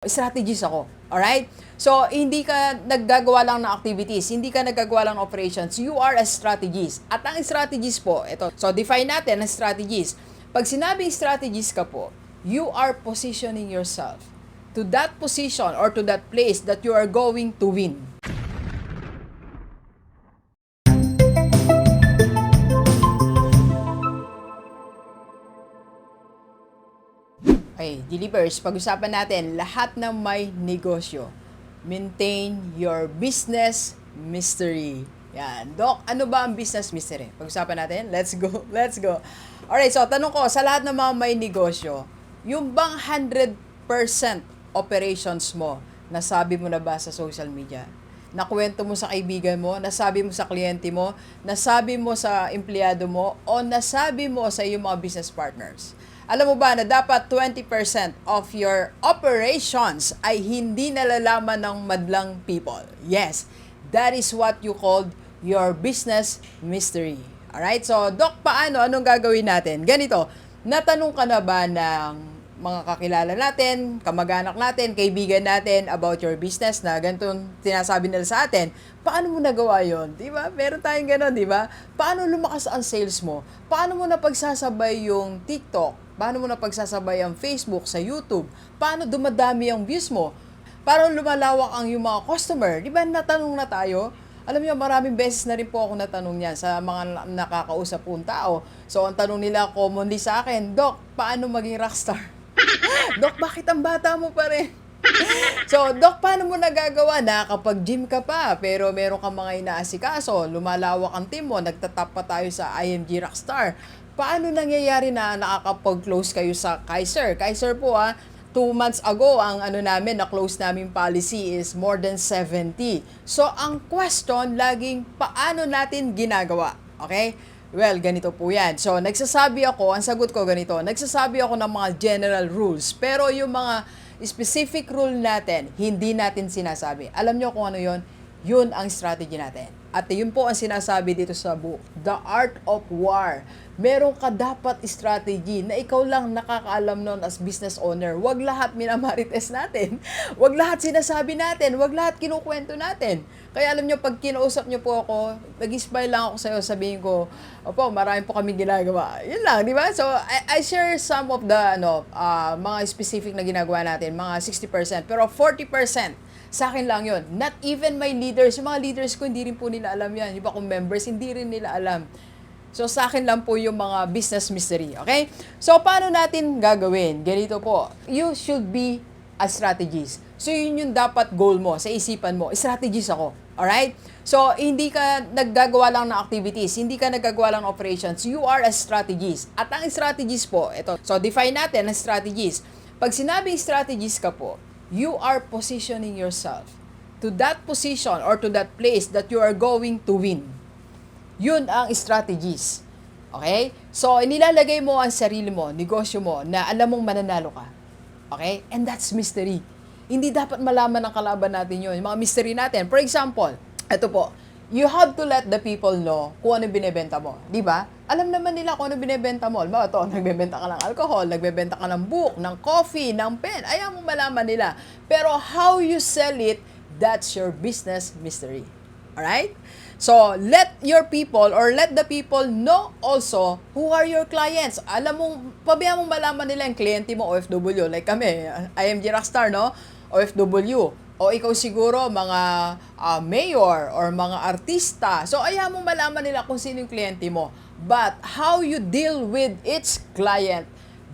Strategies ako. Alright? So, hindi ka naggagawa lang ng activities, hindi ka naggagawa lang ng operations. You are a strategist. At ang strategies po, ito. So, define natin ang strategies. Pag sinabing strategies ka po, you are positioning yourself to that position or to that place that you are going to win. Okay, delivers, pag-usapan natin lahat ng may negosyo. Maintain your business mystery. Yan. Doc, ano ba ang business mystery? Pag-usapan natin. Let's go. Let's go. Alright, so tanong ko, sa lahat ng mga may negosyo, yung bang 100% operations mo, nasabi mo na ba sa social media? Nakwento mo sa kaibigan mo, nasabi mo sa kliyente mo, nasabi mo sa empleyado mo, o nasabi mo sa iyong mga business partners? Alam mo ba na dapat 20% of your operations ay hindi nalalaman ng madlang people? Yes, that is what you called your business mystery. Alright, so Doc, paano? Anong gagawin natin? Ganito, natanong ka na ba ng mga kakilala natin, kamag-anak natin, kaibigan natin about your business na ganito tinasabi nila sa atin? Paano mo nagawa yon? Di ba? Meron tayong ganon, di ba? Paano lumakas ang sales mo? Paano mo napagsasabay yung TikTok? Paano mo napagsasabay ang Facebook sa YouTube? Paano dumadami ang views mo? Paano lumalawak ang yung mga customer? Di ba natanong na tayo? Alam niyo, maraming beses na rin po ako natanong niyan sa mga nakakausap pong tao. So, ang tanong nila commonly sa akin, Doc, paano maging rockstar? Doc, bakit ang bata mo pa rin? So, Doc, paano mo nagagawa na kapag gym ka pa, pero meron kang mga inaasikaso, lumalawak ang team mo, nagtatap pa tayo sa IMG Rockstar. Paano nangyayari na nakakapag-close kayo sa Kaiser? Kaiser po 2 months ago, ang namin, na-close namin policy is more than 70. So, ang question, laging paano natin ginagawa? Okay? Well, ganito po yan. So, nagsasabi ako, ang sagot ko ganito, nagsasabi ako ng mga general rules, pero yung mga specific rule natin, hindi natin sinasabi. Alam nyo kung ano yon? Yun ang strategy natin. At yun po ang sinasabi dito sa book, The Art of War. Meron ka dapat strategy na ikaw lang nakakaalam nun as business owner. Huwag lahat minamarites natin. Huwag lahat sinasabi natin. Huwag lahat kinukwento natin. Kaya alam nyo, pag kinausap nyo po ako, nag-inspire lang ako sa'yo, sabihin ko, opo, marami po kami ginagawa. Yun lang, di ba? So, I share some of the mga specific na ginagawa natin, mga 60%. Pero 40%, sa akin lang yun. Not even my leaders. Yung mga leaders ko, hindi rin po nila alam yan. Iba kong members, hindi rin nila alam. So, sa akin lang po yung mga business mystery. Okay? So, paano natin gagawin? Ganito po. You should be a strategist. So, yun yung dapat goal mo sa isipan mo. Strategist ako. Alright? So, hindi ka naggagawa lang ng activities, hindi ka naggagawa lang ng operations. You are a strategist. At ang strategist po, ito. So, define natin ang strategist. Pag sinabing strategist ka po, you are positioning yourself to that position or to that place that you are going to win. Yun ang strategies. Okay? So, inilalagay mo ang sarili mo, negosyo mo, na alam mong mananalo ka. Okay? And that's mystery. Hindi dapat malaman ng kalaban natin yun. Yung mga mystery natin. For example, ito po, you have to let the people know kung ano binibenta mo. Di ba? Alam naman nila kung ano binibenta mo. Alam mo, ito, nagbebenta ka ng alcohol, nagbebenta ka ng book, ng coffee, ng pen. Ayaw mo malaman nila. Pero how you sell it, that's your business mystery. Alright? So, let your people or let the people know also who are your clients. Alam mong, pabayaan mong malaman nila yung kliyente mo, OFW. Like kami, IMG Rockstar, no? OFW. O ikaw siguro, mga mayor or mga artista. So, ayaw mong malaman nila kung sino yung kliyente mo. But, how you deal with each client,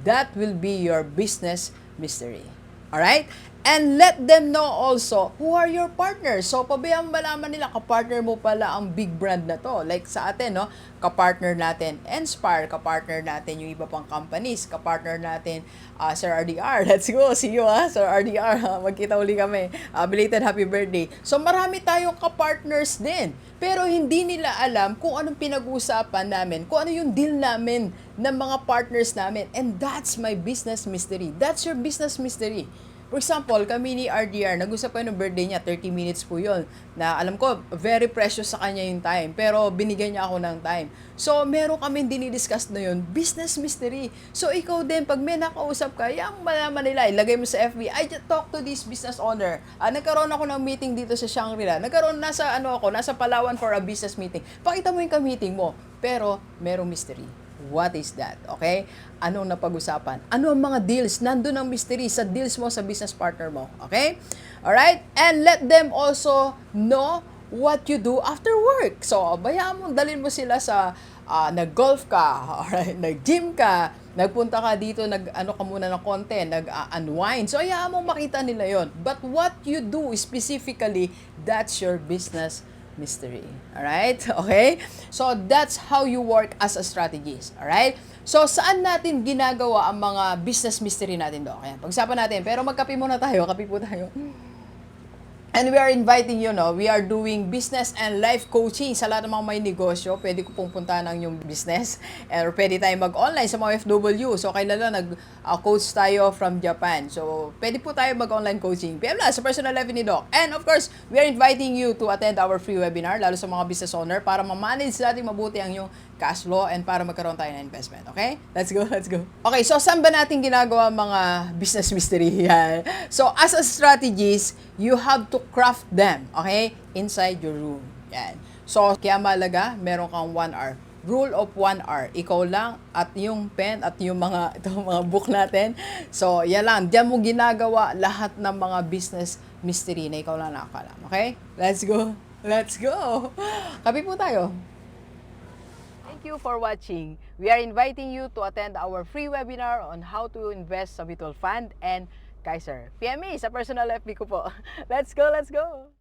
that will be your business mystery. Alright? And let them know also who are your partners. So, pabayang malaman nila, kapartner mo pala ang big brand na to. Like sa atin, no? Kapartner natin Inspire, kapartner natin yung iba pang companies, kapartner natin Sir RDR. Let's go, see you Sir RDR. Magkita uli kami. Belated happy birthday. So, marami tayong kapartners din. Pero hindi nila alam kung anong pinag-uusapan namin, kung ano yung deal namin ng mga partners namin. And that's my business mystery. That's your business mystery. For example, kami ni RDR, nag-usap kayo ng birthday niya, 30 minutes po yun. Na alam ko, very precious sa kanya yung time. Pero binigyan niya ako ng time. So, meron kami dinidiscuss na yun, business mystery. So, ikaw din, pag may nakausap ka, yung malaman nila, ilagay mo sa FB, I just talk to this business owner. Nagkaroon ako ng meeting dito sa Shangri-La. Nasa Palawan for a business meeting. Pakita mo yung ka-meeting mo. Pero, merong mystery. What is that? Okay? Anong napag-usapan? Ano ang mga deals? Nandun ang mystery sa deals mo sa business partner mo. Okay? Alright? And let them also know what you do after work. So, bayaan mo, dalhin mo sila sa nag-golf ka, alright, nag-gym ka, nagpunta ka dito, nag-ano ka muna ng konti, nag-unwind. So, hayaan mo makita nila yon. But what you do specifically, that's your business mystery. Alright? Okay? So, that's how you work as a strategist. Alright? So, saan natin ginagawa ang mga business mystery natin do? Kaya, pag-usapan natin. Pero magkape muna tayo. Kape po tayo. And we are inviting you, no? We are doing business and life coaching sa lahat ng mga may negosyo. Pwede ko pong puntahan ang yung business. Or pwede tayo mag-online sa mga FW. So, kailan lang nag-coach tayo from Japan. So, pwede po tayo mag-online coaching. PM lang sa personal level ni Doc. And of course, we are inviting you to attend our free webinar, lalo sa mga business owner, para ma-manage natin mabuti ang yung cash flow and para magkaroon tayo ng investment. Okay? Let's go, let's go. Okay, so saan ba natin ginagawa mga business mystery? Yan. So, as a strategist, you have to craft them, okay? Inside your room. Yan. So, kaya malaga, meron kang 1 hour. Rule of 1 hour. Ikaw lang at yung pen at yung itong mga book natin. So, yan lang. Diyan mo ginagawa lahat ng mga business mystery na ikaw lang nakakalam. Okay? Let's go. Let's go. Kape po tayo. Thank you for watching. We are inviting you to attend our free webinar on how to invest sa mutual fund and Kaiser. PME sa personal FB ko po. Let's go, let's go!